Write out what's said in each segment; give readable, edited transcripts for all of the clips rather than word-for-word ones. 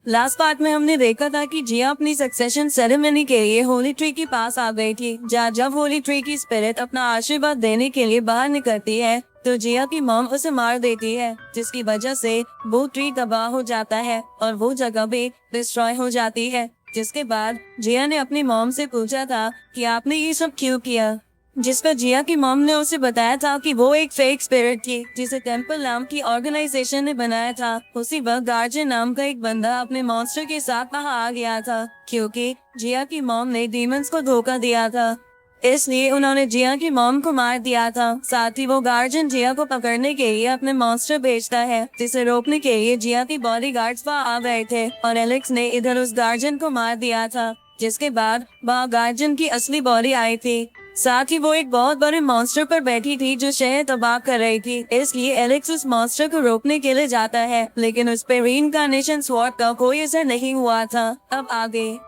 Last part में हमने देखा था कि जिया अपनी सक्सेशन सेरेमनी के लिए होली ट्री के पास आ गई थी। जब होली ट्री की स्पिरिट अपना आशीर्वाद देने के लिए बाहर निकलती है तो जिया की मॉम उसे मार देती है, जिसकी वजह से वो ट्री तबाह हो जाता है और वो जगह भी डिस्ट्रॉय हो जाती है। जिसके बाद जिया ने अपनी मॉम से पूछा था कि आपने ये सब क्यों किया, जिस पर जिया की मॉम ने उसे बताया था कि वो एक फेक स्पिरिट थी जिसे टेम्पल नाम की ऑर्गेनाइजेशन ने बनाया था। उसी वक्त गार्जियन नाम का एक बंदा अपने मॉन्स्टर के साथ वहाँ आ गया था, क्योंकि जिया की मॉम ने डीमंस को धोखा दिया था, इसलिए उन्होंने जिया की मॉम को मार दिया था। साथ ही वो गार्जियन जिया को पकड़ने के लिए अपने मॉन्स्टर भेजता है, जिसे रोकने के लिए जिया की बॉडीगार्ड्स वहाँ आ गए थे और एलेक्स ने इधर उस गार्जियन को मार दिया था। जिसके बाद वहाँ गार्जियन की असली बॉडी आई थी। साथ ही वो एक बहुत बड़े मॉन्स्टर पर बैठी थी जो शहर तबाह कर रही थी, इसलिए एलेक्स उस मॉन्स्टर को रोकने के लिए जाता है, लेकिन उस पे रीइंकार्नेशन स्वॉर्ड का कोई असर नहीं हुआ था। अब आगे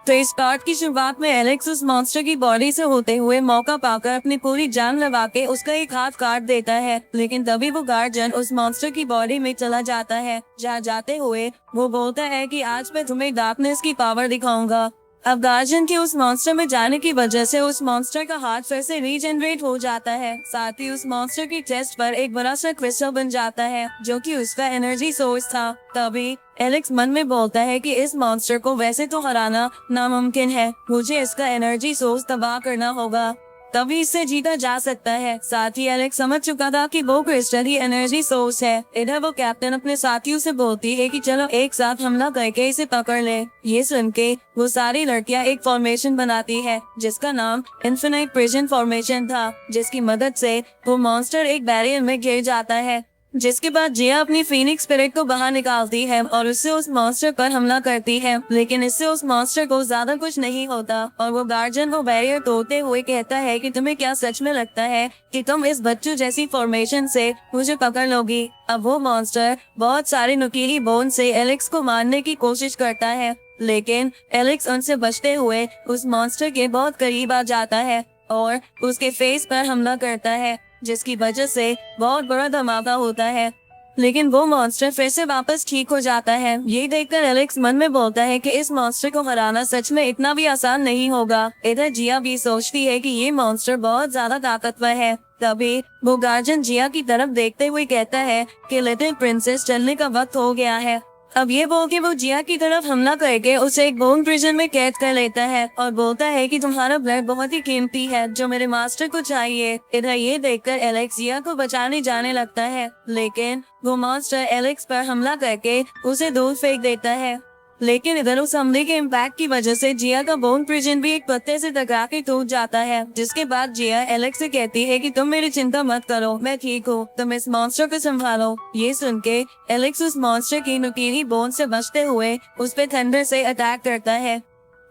तो इस पार्ट की शुरुआत में एलेक्स उस मॉन्स्टर की बॉडी से होते हुए मौका पाकर अपनी पूरी जान लगा के उसका एक हाथ काट देता है, लेकिन तभी वो गार्जियन उस मॉन्स्टर की बॉडी में चला जाता है। जहाँ जाते हुए वो बोलता है कि आज मैं तुम्हें डार्कनेस की पावर दिखाऊंगा। अब गार्जियन के उस मॉन्स्टर में जाने की वजह से उस मॉन्स्टर का हार्ट फिर से रीजनरेट हो जाता है। साथ ही उस मॉन्स्टर की चेस्ट पर एक बड़ा सा क्रिस्टल बन जाता है जो कि उसका एनर्जी सोर्स था। तभी एलेक्स मन में बोलता है कि इस मॉन्स्टर को वैसे तो हराना नामुमकिन है, मुझे इसका एनर्जी सोर्स तबाह करना होगा, तभी इससे जीता जा सकता है। साथ ही एलेक्स समझ चुका था कि वो क्रिस्टल ही एनर्जी सोर्स है। इधर वो कैप्टन अपने साथियों से बोलती है कि चलो एक साथ हमला करके इसे पकड़ ले। ये सुन के वो सारी लड़कियां एक फॉर्मेशन बनाती है जिसका नाम इन्फिनाइट प्रिजन फॉर्मेशन था, जिसकी मदद से वो मॉन्स्टर एक बैरियर में गिर जाता है। जिसके बाद जिया अपनी फीनिक्स स्पिरिट को बाहर निकालती है और उससे उस मॉन्स्टर पर हमला करती है, लेकिन इससे उस मॉन्स्टर को ज्यादा कुछ नहीं होता और वो गार्जियन वो बैरियर तोड़ते हुए कहता है कि तुम्हें क्या सच में लगता है कि तुम इस बच्चों जैसी फॉर्मेशन से मुझे पकड़ लोगी। अब वो मॉन्स्टर बहुत सारी नुकीली बोन से एलेक्स को मारने की कोशिश करता है, लेकिन एलेक्स उनसे बचते हुए उस मॉन्स्टर के बहुत करीब आ जाता है और उसके फेस पर हमला करता है, जिसकी वजह से बहुत बड़ा धमाका होता है। लेकिन वो मॉन्स्टर फिर से वापस ठीक हो जाता है। ये देखकर एलेक्स मन में बोलता है कि इस मॉन्स्टर को हराना सच में इतना भी आसान नहीं होगा। इधर जिया भी सोचती है कि ये मॉन्स्टर बहुत ज्यादा ताकतवर है। तभी वो गार्जियन जिया की तरफ देखते हुए कहता है कि लिटिल प्रिंसेस चलने का वक्त हो गया है। अब ये बोल के वो जिया की तरफ हमला करके उसे एक बोन प्रिजन में कैद कर लेता है और बोलता है कि तुम्हारा ब्लड बहुत ही कीमती है जो मेरे मास्टर को चाहिए। इधर ये देखकर एलेक्स जिया को बचाने जाने लगता है, लेकिन वो मॉन्स्टर एलेक्स पर हमला करके उसे दूर फेंक देता है। लेकिन इधर उस हमले के इम्पैक्ट की वजह से जिया का बोन प्रिजन भी एक पत्ते से टकरा के टूट जाता है। जिसके बाद जिया एलेक्स से कहती है कि तुम मेरी चिंता मत करो, मैं ठीक हूँ, तुम इस मॉन्स्टर को संभालो। ये सुन के एलेक्स उस मॉन्स्टर की नुकीली बोन से बचते हुए उस पे थंडर से अटैक करता है।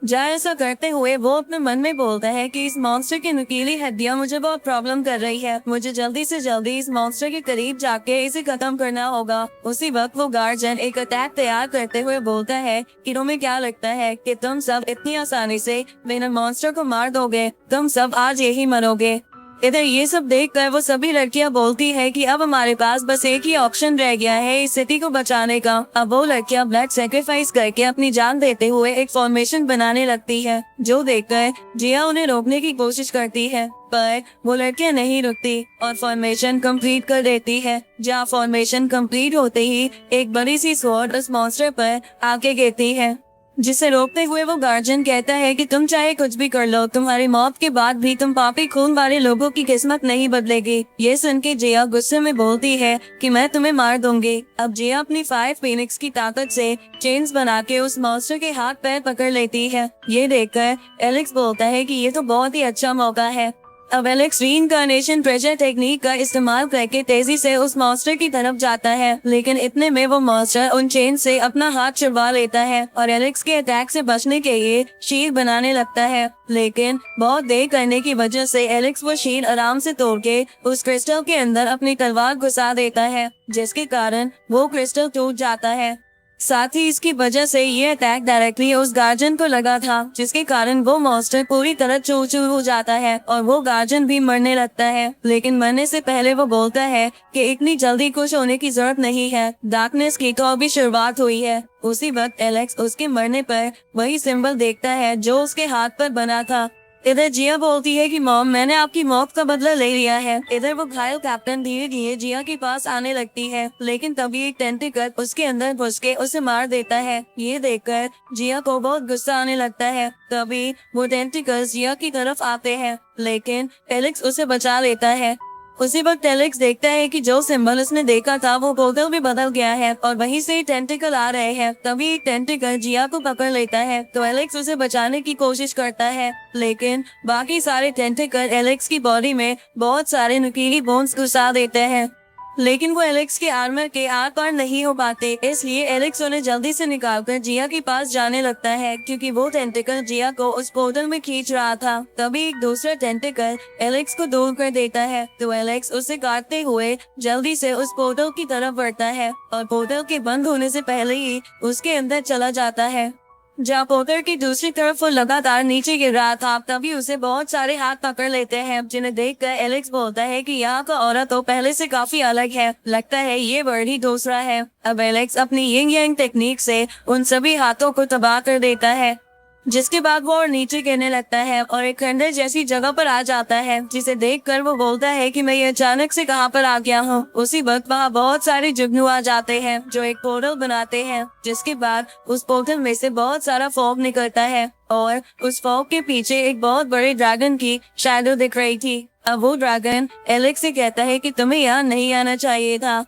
जहाँ ऐसा करते हुए वो अपने मन में बोलता है कि इस मॉन्स्टर की नुकीली हड्डियां मुझे बहुत प्रॉब्लम कर रही है, मुझे जल्दी से जल्दी इस मॉन्स्टर के करीब जाके इसे खत्म करना होगा। उसी वक्त वो गार्जियन एक अटैक तैयार करते हुए बोलता है कि तुम्हें क्या लगता है कि तुम सब इतनी आसानी से बिना मॉन्स्टर को मार दोगे, तुम सब आज यही मरोगे। इधर ये सब देखकर वो सभी लड़कियां बोलती है कि अब हमारे पास बस एक ही ऑप्शन रह गया है इस सिटी को बचाने का। अब वो लड़कियां ब्लड सेक्रीफाइस करके अपनी जान देते हुए एक फॉर्मेशन बनाने लगती है, जो देखकर जिया उन्हें रोकने की कोशिश करती है, पर वो लड़कियां नहीं रुकती और फॉर्मेशन कंप्लीट कर देती है। जहाँ फॉर्मेशन कंप्लीट होते ही एक बड़ी सी स्वॉर्ड उस मॉन्स्टर पर आके गिरती है, जिसे रोकते हुए वो गार्जियन कहता है कि तुम चाहे कुछ भी कर लो, तुम्हारी मौत के बाद भी तुम पापी खून वाले लोगों की किस्मत नहीं बदलेगी। ये सुन के जिया गुस्से में बोलती है कि मैं तुम्हें मार दूंगी। अब जिया अपनी 5 फीनिक्स की ताकत से चेन्स बना के उस मॉन्स्टर के हाथ पैर पकड़ लेती है। ये देखकर एलेक्स बोलता है कि ये तो बहुत ही अच्छा मौका है। अब एलेक्स रीइंकार्नेशन प्रेशर टेक्निक का इस्तेमाल करके तेजी से उस मॉन्स्टर की तरफ जाता है, लेकिन इतने में वो मॉन्स्टर उन चेन से अपना हाथ छुड़वा लेता है और एलेक्स के अटैक से बचने के लिए शील्ड बनाने लगता है। लेकिन बहुत देर करने की वजह से एलेक्स वो शील्ड आराम से तोड़ के उस क्रिस्टल के अंदर अपनी तलवार घुसा देता है, जिसके कारण वो क्रिस्टल टूट जाता है। साथ ही इसकी वजह से ये अटैक डायरेक्टली उस गार्जियन को लगा था, जिसके कारण वो मॉन्स्टर पूरी तरह चूर चूर हो जाता है और वो गार्जियन भी मरने लगता है। लेकिन मरने से पहले वो बोलता है कि इतनी जल्दी खुश होने की जरूरत नहीं है, डार्कनेस की तो अभी शुरुआत हुई है। उसी वक्त एलेक्स उसके मरने पर वही सिंबल देखता है जो उसके हाथ पर बना था। इधर जिया बोलती है कि मॉम, मैंने आपकी मौत का बदला ले लिया है। इधर वो घायल कैप्टन धीरे धीरे जिया के पास आने लगती है, लेकिन तभी एक टेंटिकल उसके अंदर घुस के उसे मार देता है। ये देखकर जिया को बहुत गुस्सा आने लगता है। तभी वो टेंटिकल्स जिया की तरफ आते हैं, लेकिन एलेक्स उसे बचा लेता है। उसी वक्त एलेक्स देखता है कि जो सिंबल उसने देखा था वो पोर्टल भी बदल गया है और वहीं से टेंटिकल आ रहे हैं। तभी एक टेंटिकल जिया को पकड़ लेता है तो एलेक्स उसे बचाने की कोशिश करता है, लेकिन बाकी सारे टेंटिकल एलेक्स की बॉडी में बहुत सारे नुकीली बोन्स घुसा देते हैं। लेकिन वो एलेक्स के आर्मर के आर पार नहीं हो पाते, इसलिए एलेक्स उन्हें जल्दी से निकालकर जिया के पास जाने लगता है, क्योंकि वो टेंटिकल जिया को उस पोर्टल में खींच रहा था। तभी एक दूसरा टेंटिकल एलेक्स को दूर कर देता है तो एलेक्स उसे काटते हुए जल्दी से उस पोर्टल की तरफ बढ़ता है और पोर्टल के बंद होने से पहले ही उसके अंदर चला जाता है। जहाँ पोर्टल की दूसरी तरफ वो लगातार नीचे गिर रहा था, तभी उसे बहुत सारे हाथ पकड़ लेते हैं, जिन्हें देखकर एलेक्स बोलता है कि यहाँ का ऑरा तो पहले से काफी अलग है, लगता है ये वर्ड ही दूसरा है। अब एलेक्स अपनी यिंग यांग टेक्निक से उन सभी हाथों को तबाह कर देता है, जिसके बाद वो और नीचे गिरने लगता है और एक खंडर जैसी जगह पर आ जाता है, जिसे देखकर वो बोलता है कि मैं ये अचानक से कहां पर आ गया हूँ। उसी वक्त वहाँ बहुत सारे जुगनू आ जाते हैं जो एक पोर्टल बनाते हैं, जिसके बाद उस पोर्टल में से बहुत सारा फॉग निकलता है और उस फॉग के पीछे एक बहुत बड़े ड्रैगन की शैडो दिख रही थी। अब वो ड्रैगन एलेक्स से कहता है कि तुम्हें यहाँ नहीं आना चाहिए था।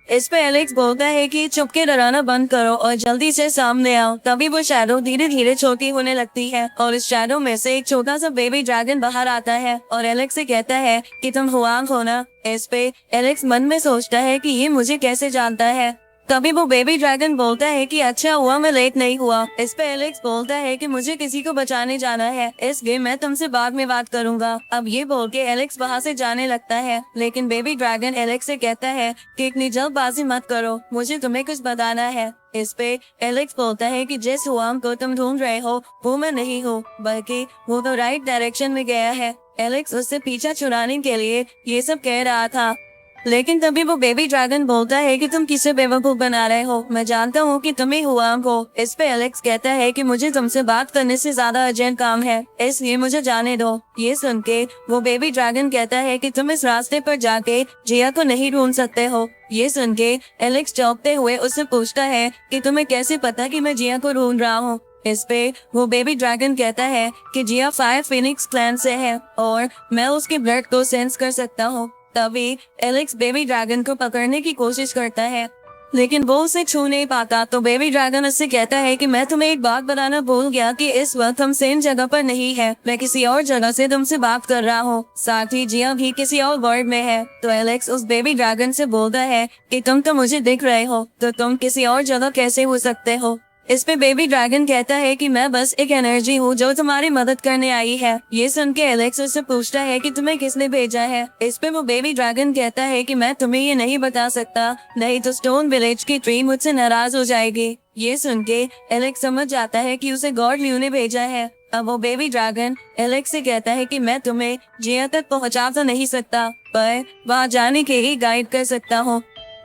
इस पे एलेक्स बोलता है कि चुप के डराना बंद करो और जल्दी से सामने आओ। तभी वो शैडो धीरे धीरे छोटी होने लगती है और इस शैडो में से एक छोटा सा बेबी ड्रैगन बाहर आता है और एलेक्स से कहता है कि तुम हुआंग हो ना। इस पे एलेक्स मन में सोचता है कि ये मुझे कैसे जानता है। तभी वो बेबी ड्रैगन बोलता है कि अच्छा हुआ मैं लेट नहीं हुआ। इस पे एलेक्स बोलता है कि मुझे किसी को बचाने जाना है, इसलिए मैं तुमसे बाद में बात करूंगा। अब ये बोल के एलेक्स वहाँ से जाने लगता है, लेकिन बेबी ड्रैगन एलेक्स से कहता है कि इतनी जल्दबाजी मत करो, मुझे तुम्हें कुछ बताना है। इस पे एलेक्स बोलता है कि जिस हुआंग को तुम ढूंढ रहे हो वो मैं नहीं हूँ, बल्कि वो तो राइट डायरेक्शन में गया है। एलेक्स उससे पीछा छुड़ाने के लिए ये सब कह रहा था, लेकिन तभी वो बेबी ड्रैगन बोलता है कि तुम किसे बेवकूफ बना रहे हो, मैं जानता हूँ कि तुम ही हुआंग हो। इस पे एलेक्स कहता है कि मुझे तुमसे बात करने से ज्यादा अर्जेंट काम है, इसलिए मुझे जाने दो। ये सुन के वो बेबी ड्रैगन कहता है कि तुम इस रास्ते पर जाके जिया को नहीं ढूंढ सकते हो। ये सुन के एलेक्स चौंकते हुए उससे पूछता है कि तुम्हें कैसे पता कि मैं जिया को ढूंढ रहा हूँ। इस पे वो बेबी ड्रैगन कहता है कि जिया फायर फिनिक्स क्लैन से है और मैं उसके ब्लड को सेंस कर सकता हूँ। तभी एलेक्स बेबी ड्रैगन को पकड़ने की कोशिश करता है, लेकिन वो उसे छू नहीं पाता। तो बेबी ड्रैगन उससे कहता है कि मैं तुम्हें एक बात बताना भूल गया कि इस वक्त हम सेम जगह पर नहीं है, मैं किसी और जगह से तुमसे बात कर रहा हूँ, साथ ही जिया भी किसी और वर्ल्ड में है। तो एलेक्स उस बेबी ड्रैगन से बोलता है कि तुम तो मुझे दिख रहे हो, तो तुम किसी और जगह कैसे हो सकते हो। इस पे बेबी ड्रैगन कहता है कि मैं बस एक एनर्जी हूँ जो तुम्हारी मदद करने आई है। ये सुन के एलेक्स उससे पूछता है कि तुम्हें किसने भेजा है। इस पे वो बेबी ड्रैगन कहता है कि मैं तुम्हें ये नहीं बता सकता, नहीं तो स्टोन विलेज की ट्री मुझसे नाराज हो जाएगी। ये सुन के एलेक्स समझ जाता है कि उसे गॉड ल्यू ने भेजा है। अब वो बेबी ड्रैगन एलेक्स से कहता है कि मैं तुम्हें जिया तक पहुँचा तो नहीं सकता, पर वहाँ जाने के लिए गाइड कर सकता हूँ,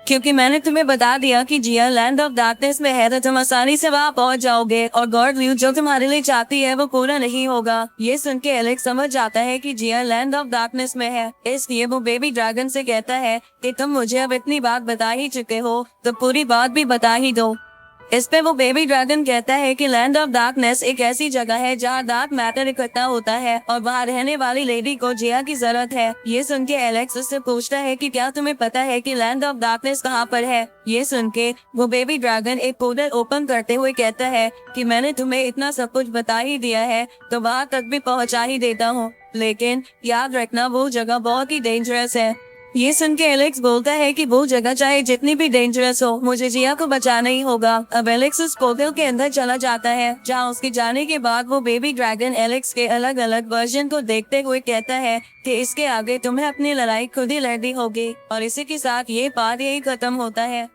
क्योंकि मैंने तुम्हें बता दिया कि जिया लैंड ऑफ डार्कनेस में है, तो तुम आसानी से वहाँ पहुँच जाओगे और गॉड व्यू जो तुम्हारे लिए चाहती है वो पूरा नहीं होगा। ये सुन के एलेक्स समझ जाता है कि जिया लैंड ऑफ डार्कनेस में है, इसलिए वो बेबी ड्रैगन से कहता है कि तुम मुझे अब इतनी बात बता ही चुके हो तो पूरी बात भी बता ही दो। इस पे वो बेबी ड्रैगन कहता है कि लैंड ऑफ डार्कनेस एक ऐसी जगह है जहाँ डार्क मैटर इकट्ठा होता है और वहाँ रहने वाली लेडी को जिया की जरूरत है। ये सुन के एलेक्स उससे पूछता है कि क्या तुम्हें पता है कि लैंड ऑफ डार्कनेस कहाँ पर है। ये सुन के वो बेबी ड्रैगन एक पोर्टल ओपन करते हुए कहता है कि मैंने तुम्हें इतना सब कुछ बता ही दिया है तो वहाँ तक भी पहुँचा ही देता हूँ, लेकिन याद रखना वो जगह बहुत ही डेंजरस है। ये सुन के एलेक्स बोलता है कि वो जगह चाहे जितनी भी डेंजरस हो मुझे जिया को बचाना ही होगा। अब एलेक्स उस पोर्टल के अंदर चला जाता है, जहाँ उसके जाने के बाद वो बेबी ड्रैगन एलेक्स के अलग अलग वर्जन को देखते हुए कहता है कि इसके आगे तुम्हें अपनी लड़ाई खुद ही लड़नी होगी। और इसी के साथ ये पार्ट यही खत्म होता है।